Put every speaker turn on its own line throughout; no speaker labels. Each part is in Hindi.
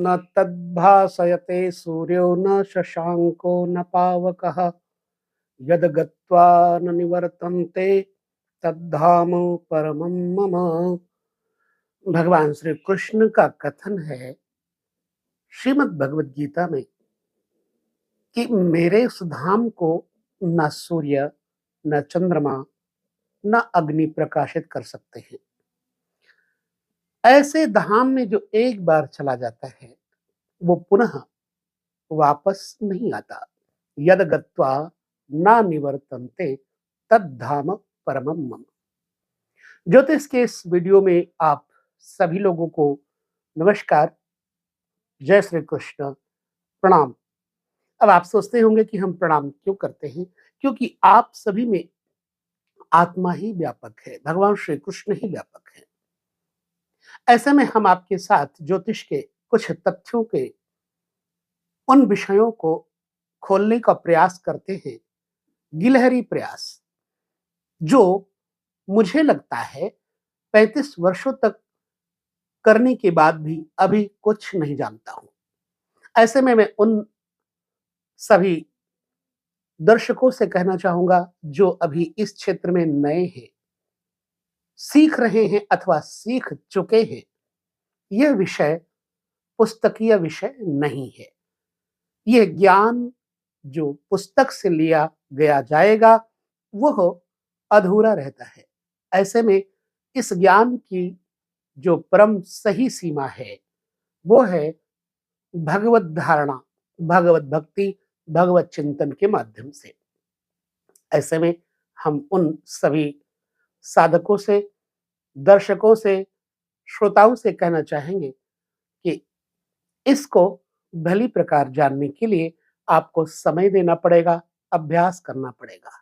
न तद्भासयते सूर्यो न शशांको न पावकः यद गत्वा न निवर्तन्ते तद्धाम परमं मम। भगवान श्री कृष्ण का कथन है श्रीमद् भगवद गीता में कि मेरे उस धाम को न सूर्य, न चंद्रमा, न अग्नि प्रकाशित कर सकते हैं। ऐसे धाम में जो एक बार चला जाता है वो पुनः वापस नहीं आता। यद गत्वा ना निवर्तन्ते तद धाम परमम मम। ज्योतिष के इस वीडियो में आप सभी लोगों को नमस्कार, जय श्री कृष्ण, प्रणाम। अब आप सोचते होंगे कि हम प्रणाम क्यों करते हैं, क्योंकि आप सभी में आत्मा ही व्यापक है, भगवान श्री कृष्ण ही व्यापक है। ऐसे में हम आपके साथ ज्योतिष के कुछ तथ्यों के उन विषयों को खोलने का प्रयास करते हैं, गिलहरी प्रयास, जो मुझे लगता है 35 वर्षों तक करने के बाद भी अभी कुछ नहीं जानता हूं। ऐसे में मैं उन सभी दर्शकों से कहना चाहूंगा जो अभी इस क्षेत्र में नए हैं, सीख रहे हैं अथवा सीख चुके हैं, यह विषय पुस्तकीय विषय नहीं है। यह ज्ञान जो पुस्तक से लिया गया जाएगा वह अधूरा रहता है। ऐसे में इस ज्ञान की जो परम सही सीमा है वो है भगवत धारणा, भगवत भक्ति, भगवत चिंतन के माध्यम से। ऐसे में हम उन सभी साधकों से, दर्शकों से, श्रोताओं से कहना चाहेंगे कि इसको भली प्रकार जानने के लिए आपको समय देना पड़ेगा, अभ्यास करना पड़ेगा।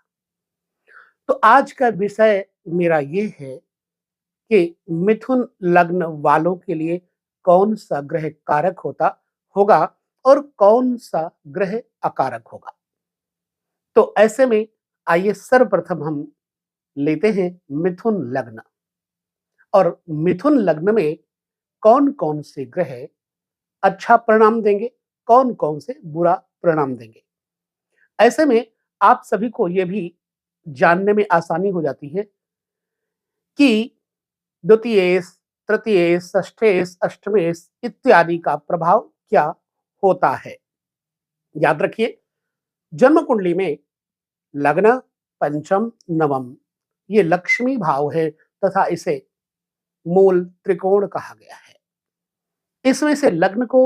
तो आज का विषय मेरा ये है कि मिथुन लग्न वालों के लिए कौन सा ग्रह कारक होगा और कौन सा ग्रह अकारक होगा। तो ऐसे में आइए सर्वप्रथम हम लेते हैं मिथुन लग्न, और मिथुन लग्न में कौन कौन से ग्रह अच्छा परिणाम देंगे, कौन कौन से बुरा परिणाम देंगे। ऐसे में आप सभी को यह भी जानने में आसानी हो जाती है कि द्वितीयेश, तृतीयेश, षष्ठेश, अष्टमेश इत्यादि का प्रभाव क्या होता है। याद रखिए, जन्म कुंडली में लग्न, पंचम, नवम ये लक्ष्मी भाव है तथा इसे मूल त्रिकोण कहा गया है। इसमें से लग्न को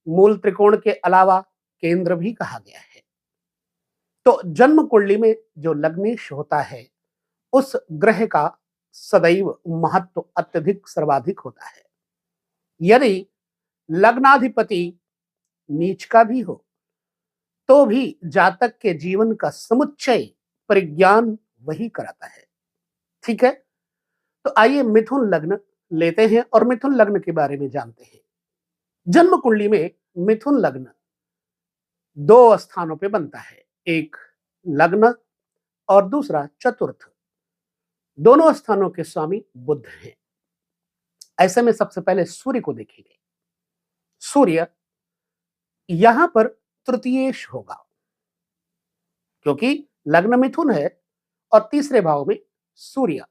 मूल त्रिकोण के अलावा केंद्र भी कहा गया है। तो जन्म कुंडली में जो लग्नेश होता है उस ग्रह का सदैव महत्व अत्यधिक सर्वाधिक होता है। यदि लग्नाधिपति नीच का भी हो तो भी जातक के जीवन का समुच्चय परिज्ञान वही कराता है। ठीक है, तो आइए मिथुन लग्न लेते हैं और मिथुन लग्न के बारे में जानते हैं। जन्म कुंडली में मिथुन लग्न दो स्थानों पे बनता है, एक लग्न और दूसरा चतुर्थ। दोनों स्थानों के स्वामी बुध हैं। ऐसे में सबसे पहले सूर्य को देखेंगे। सूर्य यहां पर तृतीयेश होगा, क्योंकि लग्न मिथुन है और तीसरे भाव में सूर्य।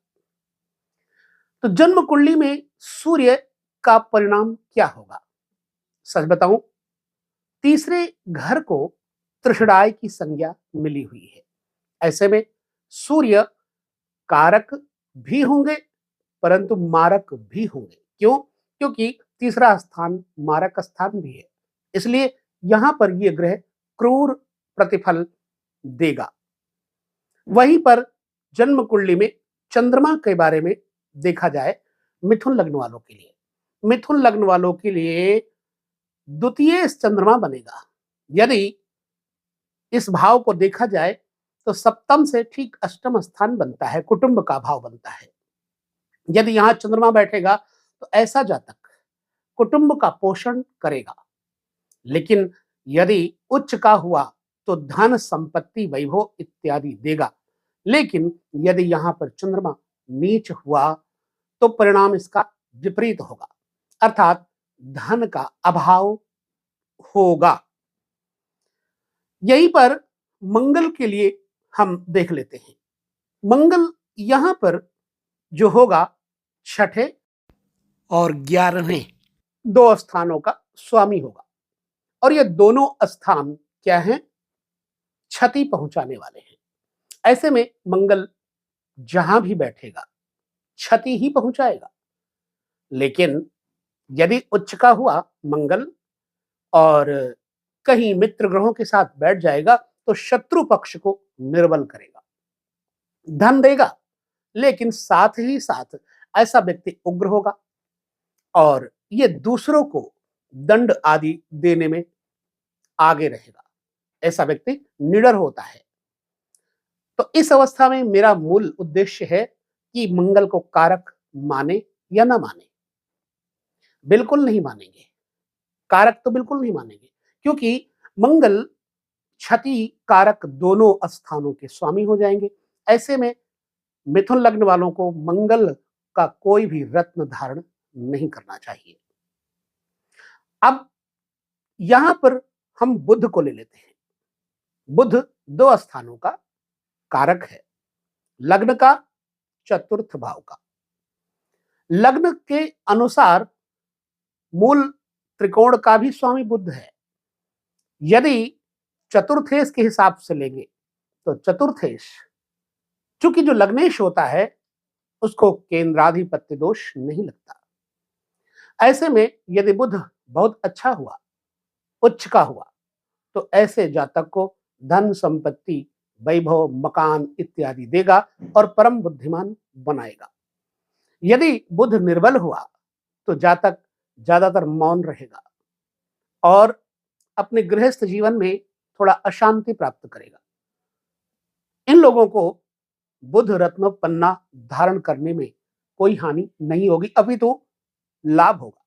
तो जन्म कुंडली में सूर्य का परिणाम क्या होगा? सच बताऊं, तीसरे घर को तृषणाय की संज्ञा मिली हुई है। ऐसे में सूर्य कारक भी होंगे परंतु मारक भी होंगे। क्यों? क्योंकि तीसरा स्थान मारक स्थान भी है, इसलिए यहां पर यह ग्रह क्रूर प्रतिफल देगा। वहीं पर जन्म कुंडली में चंद्रमा के बारे में देखा जाए, मिथुन लग्न वालों के लिए, मिथुन लग्न वालों के लिए द्वितीय चंद्रमा बनेगा। यदि इस भाव को देखा जाए तो सप्तम से ठीक अष्टम स्थान बनता है, कुटुंब का भाव बनता है। यदि यहां चंद्रमा बैठेगा तो ऐसा जातक कुटुंब का पोषण करेगा, लेकिन यदि उच्च का हुआ तो धन, संपत्ति, वैभव इत्यादि देगा। लेकिन यदि यहां पर चंद्रमा नीच हुआ तो परिणाम इसका विपरीत होगा, अर्थात धन का अभाव होगा। यहीं पर मंगल के लिए हम देख लेते हैं। मंगल यहां पर जो होगा, छठे और 11वें दो स्थानों का स्वामी होगा। और ये दोनों स्थान क्या हैं? क्षति पहुंचाने वाले हैं। ऐसे में मंगल जहां भी बैठेगा क्षति ही पहुंचाएगा। लेकिन यदि उच्च का हुआ मंगल और कहीं मित्र ग्रहों के साथ बैठ जाएगा तो शत्रु पक्ष को निर्बल करेगा, धन देगा, लेकिन साथ ही साथ ऐसा व्यक्ति उग्र होगा और ये दूसरों को दंड आदि देने में आगे रहेगा। ऐसा व्यक्ति निडर होता है। तो इस अवस्था में मेरा मूल उद्देश्य है कि मंगल को कारक माने या ना माने। बिल्कुल नहीं मानेंगे, कारक तो बिल्कुल नहीं मानेंगे, क्योंकि मंगल क्षति कारक दोनों स्थानों के स्वामी हो जाएंगे। ऐसे में मिथुन लग्न वालों को मंगल का कोई भी रत्न धारण नहीं करना चाहिए। अब यहां पर हम बुध को ले लेते हैं। बुध दो स्थानों का कारक है, लग्न का, चतुर्थ भाव का। लग्न के अनुसार मूल त्रिकोण का भी स्वामी बुध है। यदि चतुर्थेश के हिसाब से लेंगे तो चतुर्थेश, चूंकि जो लग्नेश होता है उसको केंद्राधिपत्य दोष नहीं लगता। ऐसे में यदि बुध बहुत अच्छा हुआ, उच्च का हुआ, तो ऐसे जातक को धन संपत्ति, वैभव, मकान इत्यादि देगा और परम बुद्धिमान बनाएगा। यदि बुध निर्बल हुआ तो जातक ज्यादातर मौन रहेगा और अपने गृहस्थ जीवन में थोड़ा अशांति प्राप्त करेगा। इन लोगों को बुध रत्न पन्ना धारण करने में कोई हानि नहीं होगी, अपितु लाभ होगा।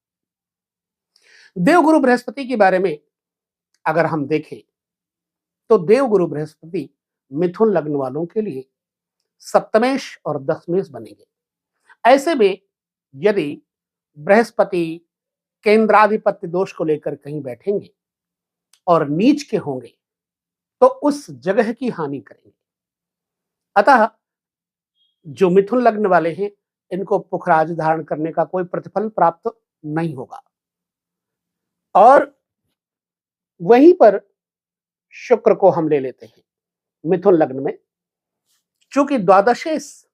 देवगुरु बृहस्पति के बारे में अगर हम देखें तो देवगुरु बृहस्पति मिथुन लग्न वालों के लिए सप्तमेश और दशमेश बनेंगे। ऐसे में यदि बृहस्पति केंद्राधिपत्य दोष को लेकर कहीं बैठेंगे और नीच के होंगे तो उस जगह की हानि करेंगे। अतः जो मिथुन लग्न वाले हैं इनको पुखराज धारण करने का कोई प्रतिफल प्राप्त नहीं होगा। और वहीं पर शुक्र को हम ले लेते हैं मिथुन लग्न में, चूंकि द्वादशेश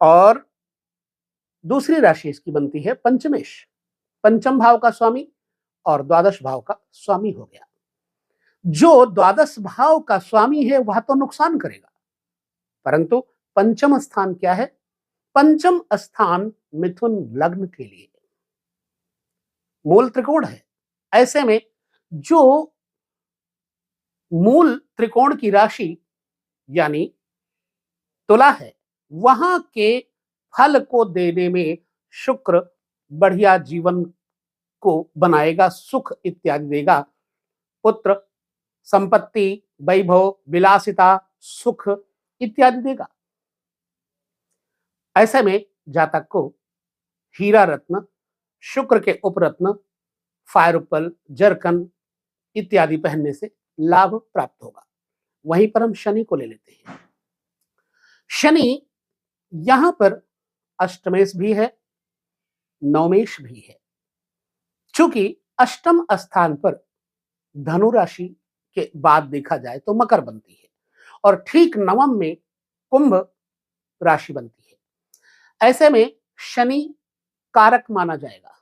और दूसरी राशि इसकी बनती है पंचमेश, पंचम भाव का स्वामी और द्वादश भाव का स्वामी हो गया। जो द्वादश भाव का स्वामी है वह तो नुकसान करेगा, परंतु पंचम स्थान क्या है? पंचम स्थान मिथुन लग्न के लिए मूल त्रिकोण है। ऐसे में जो मूल त्रिकोण की राशि यानी तुला है, वहां के फल को देने में शुक्र बढ़िया जीवन को बनाएगा, सुख इत्यादि देगा, पुत्र, संपत्ति, वैभव, विलासिता, सुख इत्यादि देगा। ऐसे में जातक को हीरा रत्न, शुक्र के उपरत्न, फायरुपल, जरकन इत्यादि पहनने से लाभ प्राप्त होगा। वहीं पर हम शनि को ले लेते हैं। शनि यहां पर अष्टमेश भी है, नवमेश भी है। चूंकि अष्टम स्थान पर धनु राशि के बाद देखा जाए तो मकर बनती है और ठीक नवम में कुंभ राशि बनती है। ऐसे में शनि कारक माना जाएगा।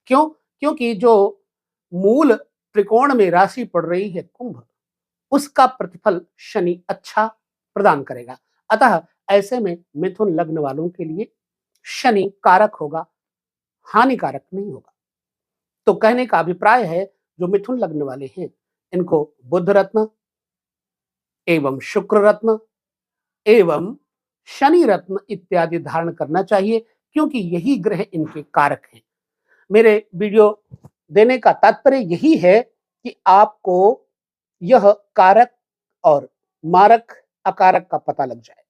क्यों? क्योंकि जो मूल त्रिकोण में राशि पड़ रही है कुंभ, उसका प्रतिफल शनि अच्छा प्रदान करेगा। अतः ऐसे में मिथुन लग्न वालों के लिए शनि कारक होगा, हानिकारक नहीं होगा। तो कहने का अभिप्राय है जो मिथुन लग्न वाले हैं इनको बुध रत्न एवं शुक्र रत्न एवं शनि रत्न इत्यादि धारण करना चाहिए, क्योंकि यही ग्रह इनके कारक हैं। मेरे वीडियो देने का तात्पर्य यही है कि आपको यह कारक और मारक अकारक का पता लग जाए।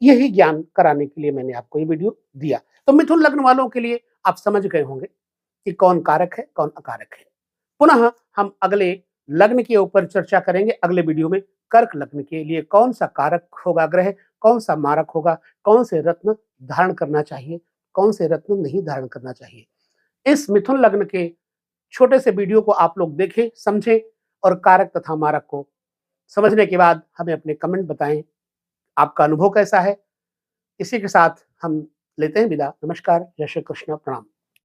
यही ज्ञान कराने के लिए मैंने आपको ये वीडियो दिया। तो मिथुन लग्न वालों के लिए आप समझ गए होंगे कि कौन कारक है, कौन अकारक है। पुनः हम अगले लग्न के ऊपर चर्चा करेंगे अगले वीडियो में। कर्क लग्न के लिए कौन-सा कारक होगा ग्रह, कौन-सा मारक होगा, कौन से रत्न धारण करना चाहिए, कौन से रत्न नहीं धारण करना चाहिए। इस मिथुन लग्न के छोटे से वीडियो को आप लोग देखें, समझें और कारक तथा मारक को समझने के बाद हमें अपने कमेंट बताएं, आपका अनुभव कैसा है। इसी के साथ हम लेते हैं विदा। नमस्कार, जय श्री कृष्ण, प्रणाम।